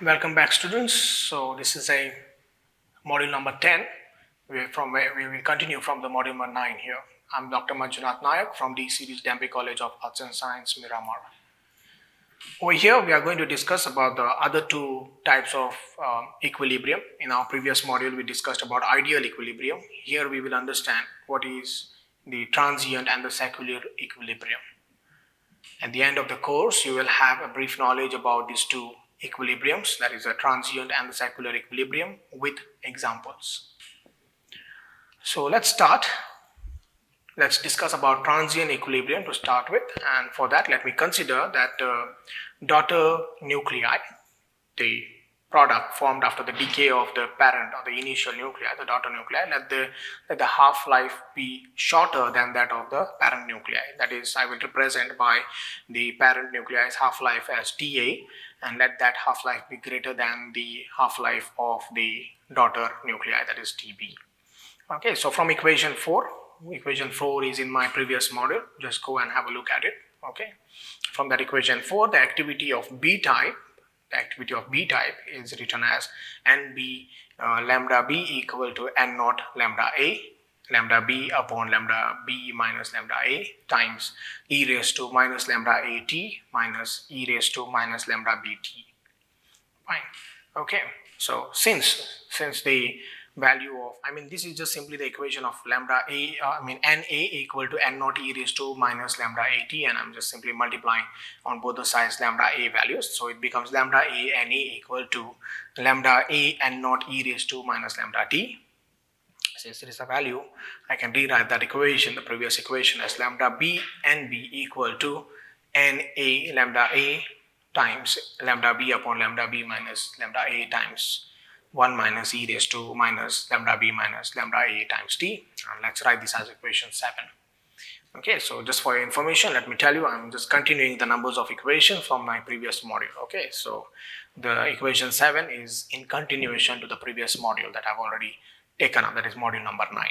Welcome back, students. So this is a module number 10, from where we will continue from the module number 9 here. I'm Dr. Manjunath Nayak from D Series Dampi College of Arts and Science, Miramar. Over here, we are going to discuss about the other two types of equilibrium. In our previous module, we discussed about ideal equilibrium. Here, we will understand what is the transient and the secular equilibrium. At the end of the course, you will have a brief knowledge about these two equilibriums, that is a transient and the secular equilibrium, with examples. So let's start. Let's discuss about transient equilibrium to start with, and for that let me consider that daughter nuclei, the product formed after the decay of the parent or the initial nuclei, the daughter nuclei, let the half-life be shorter than that of the parent nuclei. That is, I will represent by the parent nuclei's half-life as Ta, and let that half-life be greater than the half-life of the daughter nuclei, that is Tb. Okay, so from equation 4 is in my previous module. Just go and have a look at it. Okay, from that equation 4, the activity of B type is written as NB lambda B equal to N naught lambda B upon lambda B minus lambda A times e raised to minus lambda AT minus e raised to minus lambda BT. Fine. Okay, so since the value of, this is just simply the equation of lambda A, NA equal to N naught e raised to minus lambda AT, and I'm just simply multiplying on both the sides lambda A values. So it becomes lambda A NA equal to lambda A N naught e raised to minus lambda T. Since it is a value, I can rewrite that equation, the previous equation, as lambda B NB equal to NA lambda A times lambda B upon lambda B minus lambda A times 1 minus e raised to minus lambda B minus lambda A times T. And let's write this as equation 7. Okay, so just for your information, let me tell you, I'm just continuing the numbers of equations from my previous module. Okay, so the equation 7 is in continuation to the previous module that I've already taken up, that is module number 9.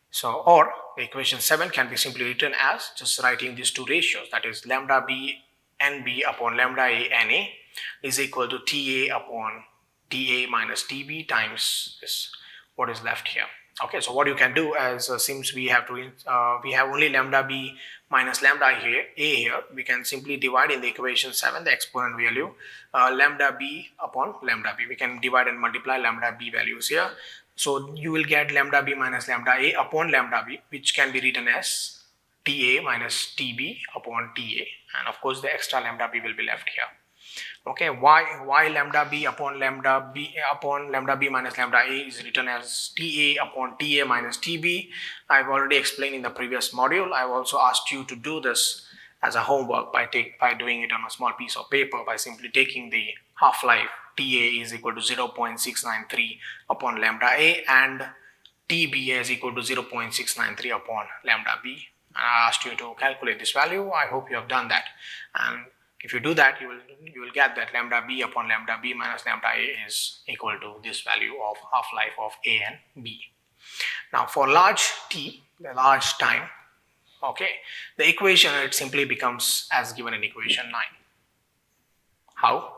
So, or the equation 7 can be simply written as just writing these two ratios, that is lambda B NB upon lambda A NA is equal to Ta upon Ta minus Tb times this, what is left here. Okay, so what you can do, as since we have only lambda B minus lambda here, A here, we can simply divide in the equation 7 the exponent value lambda B upon lambda B. We can divide and multiply lambda B values here. So you will get lambda B minus lambda A upon lambda B, which can be written as Ta minus Tb upon Ta, and of course the extra lambda B will be left here. Okay, why lambda B upon lambda B minus lambda A is written as Ta upon Ta minus Tb. I've already explained in the previous module. I've also asked you to do this as a homework by doing it on a small piece of paper, by simply taking the half-life Ta is equal to 0.693 upon lambda A and Tb is equal to 0.693 upon lambda B. I asked you to calculate this value. I hope you have done that, and if you do that, you will get that lambda B upon lambda B minus lambda A is equal to this value of half-life of A and B. Now for large t, the large time, okay, the equation, it simply becomes as given in equation 9. How?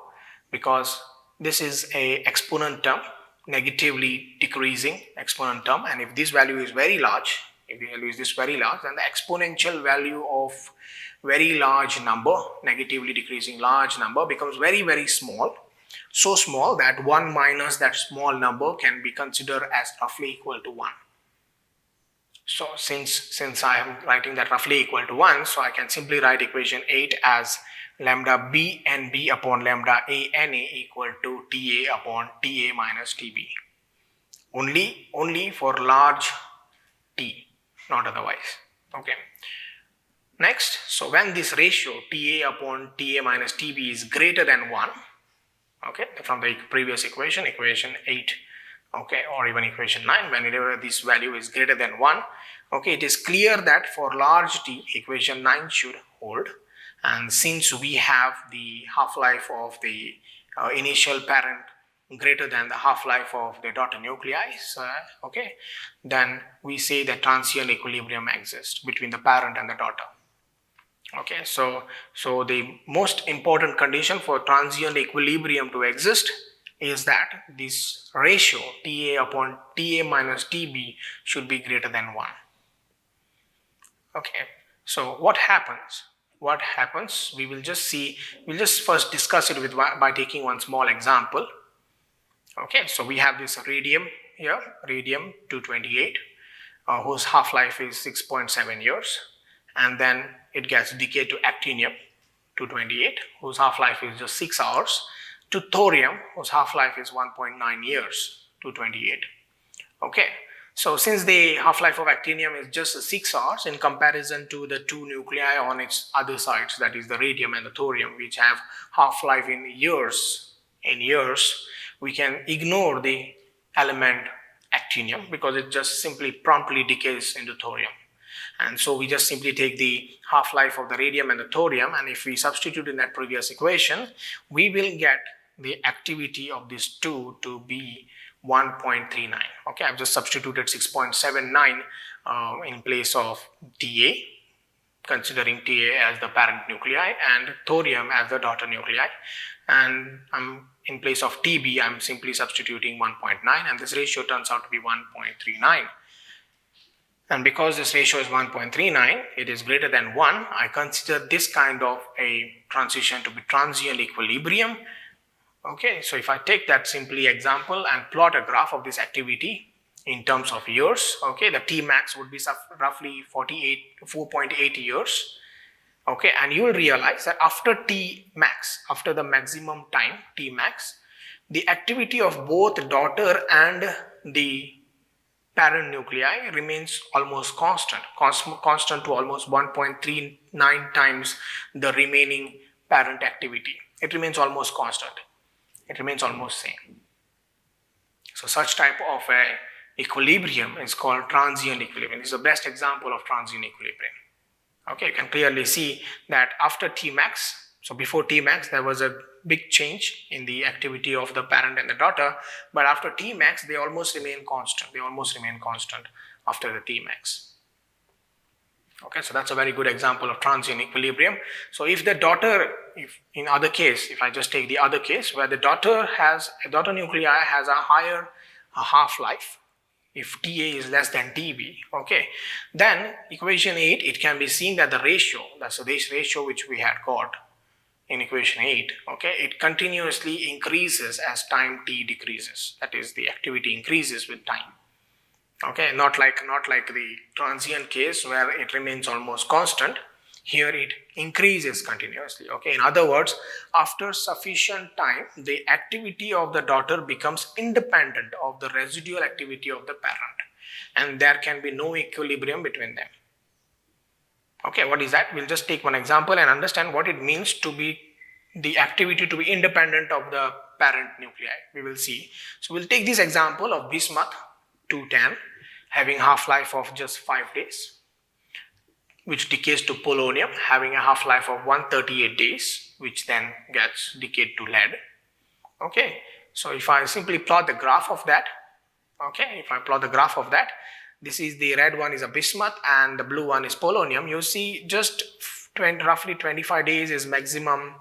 Because this is a exponent term, negatively decreasing exponent term, and if this value is very large, then the exponential value of very large number, negatively decreasing large number, becomes very, very small. So small that 1 minus that small number can be considered as roughly equal to 1. So since I am writing that roughly equal to 1, so I can simply write equation 8 as lambda B NB upon lambda A NA equal to Ta upon Ta minus Tb. Only for large t, not otherwise. Okay. Next, so when this ratio Ta upon Ta minus Tb is greater than 1, okay, from the previous equation 8, okay, or even equation 9, whenever this value is greater than 1, okay, it is clear that for large t, equation 9 should hold. And since we have the half-life of the initial parent greater than the half-life of the daughter nuclei, okay, then we say that transient equilibrium exists between the parent and the daughter. Okay, so the most important condition for transient equilibrium to exist is that this ratio Ta upon Ta minus Tb should be greater than 1. Okay, so what happens? What happens? We will just see, we'll just first discuss it with by taking one small example. Okay, so we have this radium here, radium 228, whose half-life is 6.7 years, and then it gets decayed to actinium 228, whose half-life is just 6 hours, to thorium, whose half-life is 1.9 years, 228. Okay, so since the half-life of actinium is just 6 hours in comparison to the two nuclei on its other sides, that is the radium and the thorium, which have half-life in years, we can ignore the element actinium because it just simply promptly decays into thorium. And so we just simply take the half-life of the radium and the thorium, and if we substitute in that previous equation, we will get the activity of these two to be 1.39. Okay, I've just substituted 6.79 in place of Ta, considering Ta as the parent nuclei and thorium as the daughter nuclei, and in place of Tb I'm simply substituting 1.9, and this ratio turns out to be 1.39. And because this ratio is 1.39, it is greater than 1, I consider this kind of a transition to be transient equilibrium. Okay, so if I take that simply example and plot a graph of this activity in terms of years, okay, the Tmax would be roughly 4.8 years. Okay, and you will realize that after Tmax, after the maximum time Tmax, the activity of both daughter and the parent nuclei remains almost constant to almost 1.39 times the remaining parent activity. It remains almost constant. It remains almost same. So such type of a equilibrium is called transient equilibrium. This is the best example of transient equilibrium. Okay, you can clearly see that after Tmax, so before Tmax there was a big change in the activity of the parent and the daughter, but after Tmax they almost remain constant. They almost remain constant after the Tmax. Okay, so that's a very good example of transient equilibrium. So if the daughter, if in other case, if I just take the other case where the daughter nuclei has a higher half-life, if Ta is less than Tb, okay, then equation 8, it can be seen that the ratio, that's this ratio which we had got in equation 8, okay, it continuously increases as time T decreases. That is, the activity increases with time. Okay, not like the transient case where it remains almost constant. Here it increases continuously. Okay, in other words, after sufficient time, the activity of the daughter becomes independent of the residual activity of the parent, and there can be no equilibrium between them. Okay, what is that? We'll just take one example and understand what it means to be the activity to be independent of the parent nuclei. We will see. So we'll take this example of bismuth 210 having half-life of just 5 days, which decays to polonium having a half-life of 138 days, which then gets decayed to lead. Okay, so if I simply plot the graph of that, okay, if I plot the graph of that, this is the red one is a bismuth and the blue one is polonium. You see just roughly 25 days is maximum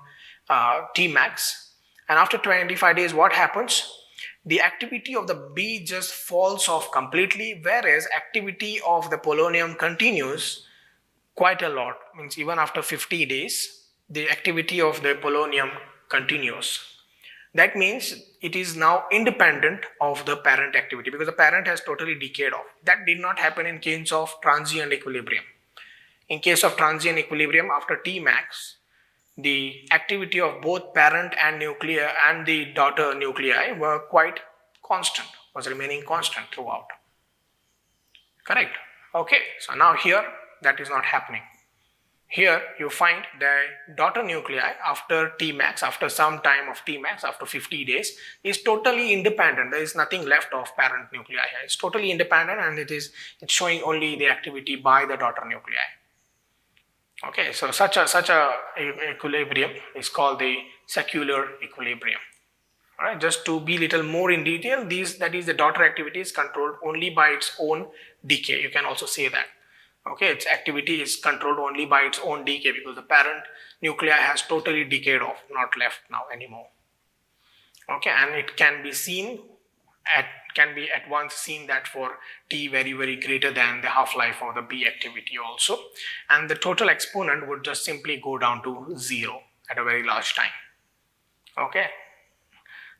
Tmax, and after 25 days what happens? The activity of the B just falls off completely, whereas activity of the polonium continues quite a lot. Means even after 50 days, the activity of the polonium continues. That means it is now independent of the parent activity because the parent has totally decayed off. That did not happen in case of transient equilibrium. In case of transient equilibrium, after Tmax, the activity of both parent and nuclei and the daughter nuclei were quite constant, was remaining constant throughout. Correct? Okay, so now here that is not happening. Here you find the daughter nuclei after Tmax, after some time of Tmax, after 50 days, is totally independent. There is nothing left of parent nuclei here. It's totally independent and it's showing only the activity by the daughter nuclei. Okay, so such a equilibrium is called the secular equilibrium. All right, just to be little more in detail, that is the daughter activity is controlled only by its own decay. You can also say that. Okay, its activity is controlled only by its own decay because the parent nuclei has totally decayed off, not left now anymore. Okay, and it can be seen at once seen that for T very greater than the half-life of the B activity also, and the total exponent would just simply go down to 0 at a very large time. Okay,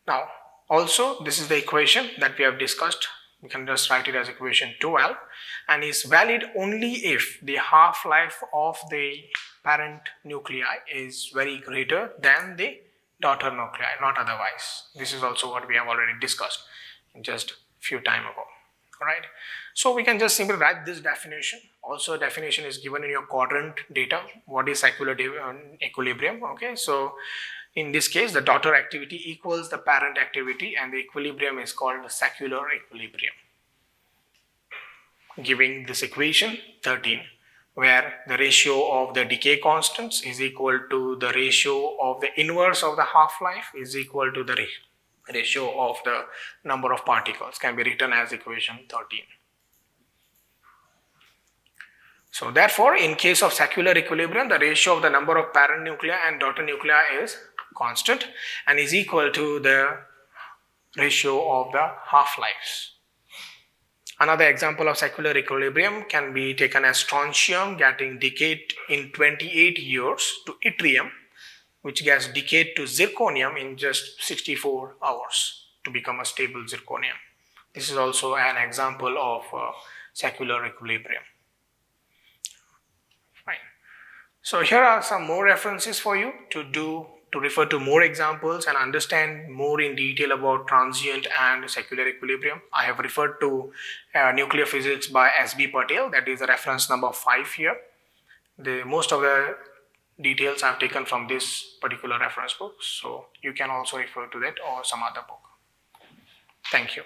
now also this is the equation that we have discussed. We can just write it as equation 12, and is valid only if the half-life of the parent nuclei is very greater than the daughter nuclei, not otherwise. This is also what we have already discussed just few time ago. All right, so we can just simply write this definition. Also definition is given in your quadrant data. What is equilibrium? Okay, so in this case the daughter activity equals the parent activity, and the equilibrium is called the secular equilibrium, giving this equation 13, where the ratio of the decay constants is equal to the ratio of the inverse of the half-life is equal to the ratio of the number of particles, can be written as equation 13. So therefore, in case of secular equilibrium, the ratio of the number of parent nuclei and daughter nuclei is constant and is equal to the ratio of the half-lives. Another example of secular equilibrium can be taken as strontium getting decayed in 28 years to yttrium, which gets decayed to zirconium in just 64 hours to become a stable zirconium. This is also an example of secular equilibrium. Fine. So here are some more references for you to refer to more examples and understand more in detail about transient and secular equilibrium. I have referred to nuclear physics by S.B. Patel, that is the reference number 5 here. Most of the details I have taken from this particular reference book, so you can also refer to that or some other book. Thank you.